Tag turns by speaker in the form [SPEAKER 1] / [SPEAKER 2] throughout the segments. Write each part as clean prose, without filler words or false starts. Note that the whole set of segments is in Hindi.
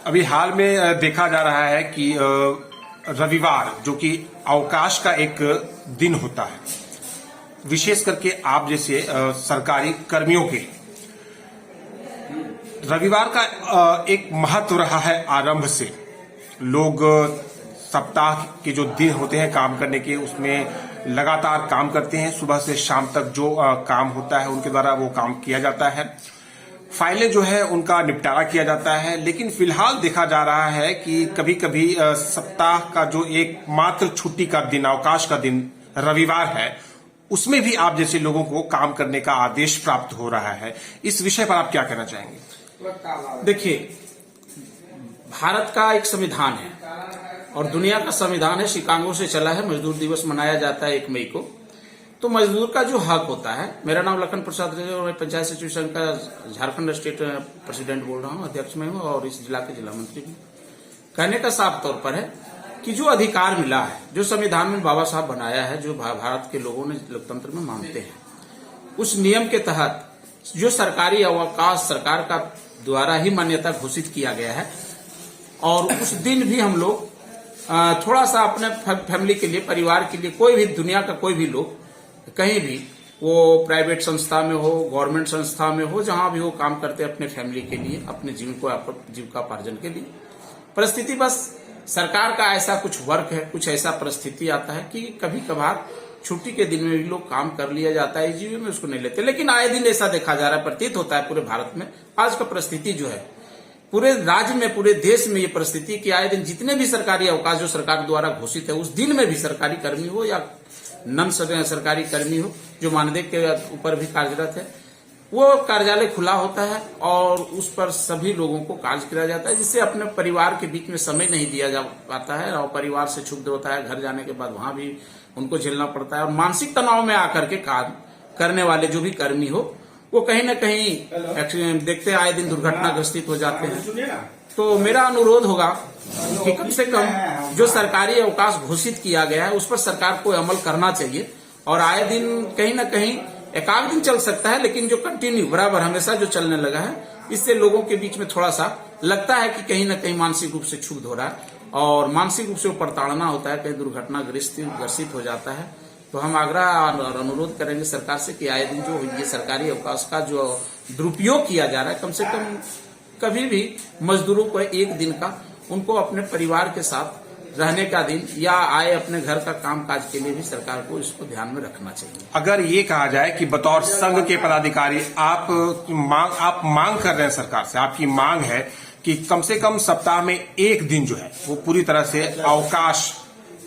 [SPEAKER 1] अभी हाल में देखा जा रहा है कि रविवार जो कि अवकाश का एक दिन होता है, विशेष करके आप जैसे सरकारी कर्मियों के रविवार का एक महत्व रहा है। आरंभ से लोग सप्ताह के जो दिन होते हैं काम करने के, उसमें लगातार काम करते हैं। सुबह से शाम तक जो काम होता है उनके द्वारा वो काम किया जाता है, फाइलें जो है उनका निपटारा किया जाता है। लेकिन फिलहाल देखा जा रहा है कि कभी कभी सप्ताह का जो एक मात्र छुट्टी का दिन, अवकाश का दिन रविवार है, उसमें भी आप जैसे लोगों को काम करने का आदेश प्राप्त हो रहा है। इस विषय पर आप क्या कहना चाहेंगे?
[SPEAKER 2] देखिए, भारत का एक संविधान है और दुनिया का संविधान है, शिकागो से चला है। मजदूर दिवस मनाया जाता है 1 मई को। तो मजदूर का जो हक होता है, मेरा नाम लखन प्रसाद है और मैं पंचायत सचिव संघ का झारखंड स्टेट प्रेसिडेंट बोल रहा हूँ, अध्यक्ष में हूँ और इस जिला के जिला मंत्री भी। कहने का साफ तौर पर है कि जो अधिकार मिला है, जो संविधान में बाबा साहब बनाया है, जो भारत के लोगों ने लोकतंत्र में मानते हैं, उस नियम के तहत जो सरकारी अवकाश सरकार का द्वारा ही मान्यता घोषित किया गया है, और उस दिन भी हम लोग थोड़ा सा अपने फैमिली के लिए, परिवार के लिए, कोई भी दुनिया का कोई भी लोग कहीं भी, वो प्राइवेट संस्था में हो, गवर्नमेंट संस्था में हो, जहां भी वो काम करते हैं अपने फैमिली के लिए, अपने जीविकोपार्जन के लिए। परिस्थिति बस सरकार का ऐसा कुछ वर्क है, कुछ ऐसा परिस्थिति आता है कि कभी कभार छुट्टी के दिन में भी लोग काम कर लिया जाता है, जीवन में उसको नहीं लेते। लेकिन आए दिन ऐसा देखा जा रहा है, प्रतीत होता है पूरे भारत में आज का परिस्थिति जो है, पूरे राज्य में, पूरे देश में ये परिस्थिति कि आए दिन जितने भी सरकारी अवकाश जो सरकार द्वारा घोषित है, उस दिन में भी सरकारी कर्मी हो या नन सरकारी कर्मी हो जो मानदेय के ऊपर भी कार्यरत है, वो कार्यालय खुला होता है और उस पर सभी लोगों को कार्य किया जाता है, जिससे अपने परिवार के बीच में समय नहीं दिया जा पाता है और परिवार से क्षुब्ध होता है। घर जाने के बाद वहां भी उनको झेलना पड़ता है और मानसिक तनाव में आकर के काम करने वाले जो भी कर्मी हो, वो कहीं न कहीं देखते आए दिन दुर्घटना ग्रसित हो जाते हैं। तो मेरा अनुरोध होगा कि कम से कम जो सरकारी अवकाश घोषित किया गया है उस पर सरकार को अमल करना चाहिए। और आए दिन कहीं न कहीं एकाध दिन चल सकता है, लेकिन जो कंटिन्यू बराबर हमेशा जो चलने लगा है, इससे लोगों के बीच में थोड़ा सा लगता है कि कहीं न कहीं मानसिक रूप से क्षुब्ध हो रहा है और मानसिक रूप से वो प्रताड़ना होता है, कहीं दुर्घटना ग्रसित हो जाता है। तो हम आग्रह और अनुरोध करेंगे सरकार से कि आए दिन जो ये सरकारी अवकाश का जो दुरुपयोग किया जा रहा है, कम से कम कभी भी मजदूरों को 1 दिन का उनको अपने परिवार के साथ रहने का दिन या आए अपने घर का कामकाज के लिए भी सरकार को इसको ध्यान में रखना चाहिए।
[SPEAKER 1] अगर ये कहा जाए कि बतौर संघ के पदाधिकारी आप मांग कर रहे हैं सरकार से, आपकी मांग है कि कम से कम सप्ताह में 1 दिन जो है वो पूरी तरह से अवकाश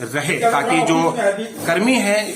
[SPEAKER 1] रहे, ताकि जो कर्मी हैं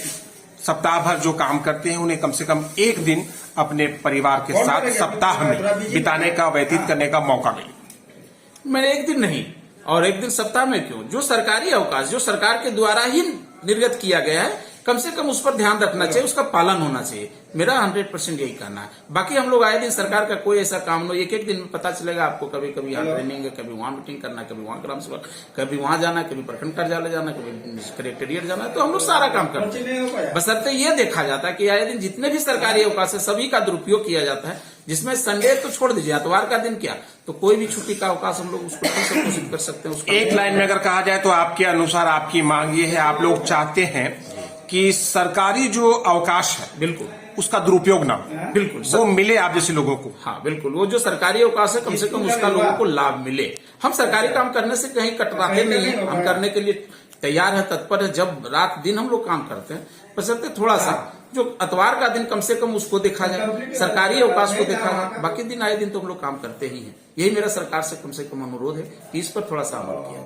[SPEAKER 1] सप्ताह भर जो काम करते हैं उन्हें कम से कम 1 दिन अपने परिवार के साथ सप्ताह में बिताने का, व्यतीत करने का मौका मिले।
[SPEAKER 2] मैंने 1 दिन नहीं और 1 दिन सप्ताह में क्यों, जो सरकारी अवकाश जो सरकार के द्वारा ही निर्गत किया गया है, कम से कम उस पर ध्यान रखना चाहिए, उसका पालन होना चाहिए। मेरा 100% यही कहना है। बाकी हम लोग आए दिन सरकार का कोई ऐसा काम नहीं, 1-1 दिन में पता चलेगा आपको, कभी कभी यहाँ ट्रेनिंग है, कभी वहां मीटिंग करना है, कभी वहां ग्राम सभा, कभी वहां जाना, कभी प्रखंड कार्यालय जाना, कभी कलेक्टेरिएट जाना है। तो हम लोग सारा काम करते हैं। बशर्ते ये देखा जाता है कि आए दिन जितने भी सरकारी अवकाश है सभी का दुरुपयोग किया जाता है, जिसमें संडे तो छोड़ दीजिए, इतवार का दिन क्या, तो कोई भी छुट्टी का अवकाश हम लोग उसको ठीक से घोषित कर सकते हैं।
[SPEAKER 1] एक लाइन में अगर कहा जाए तो आपके अनुसार आपकी मांग ये है, आप लोग चाहते हैं कि सरकारी जो अवकाश है
[SPEAKER 2] बिल्कुल
[SPEAKER 1] उसका दुरुपयोग ना हो,
[SPEAKER 2] बिल्कुल
[SPEAKER 1] वो मिले आप जैसे लोगों को।
[SPEAKER 2] हाँ बिल्कुल, वो जो सरकारी अवकाश है कम से कम उसका लोगों को लाभ मिले। हम सरकारी काम करने से कहीं कटराते नहीं है, हम करने के लिए तैयार है, तत्पर है। जब रात दिन हम लोग काम करते हैं, बशर्ते थोड़ा सा जो इतवार का दिन कम से कम उसको देखा जाए, सरकारी अवकाश को देखा जाए। बाकी दिन आए दिन तो हम लोग काम करते ही हैं। यही मेरा सरकार से कम अनुरोध है कि इस पर थोड़ा सा अमल किया।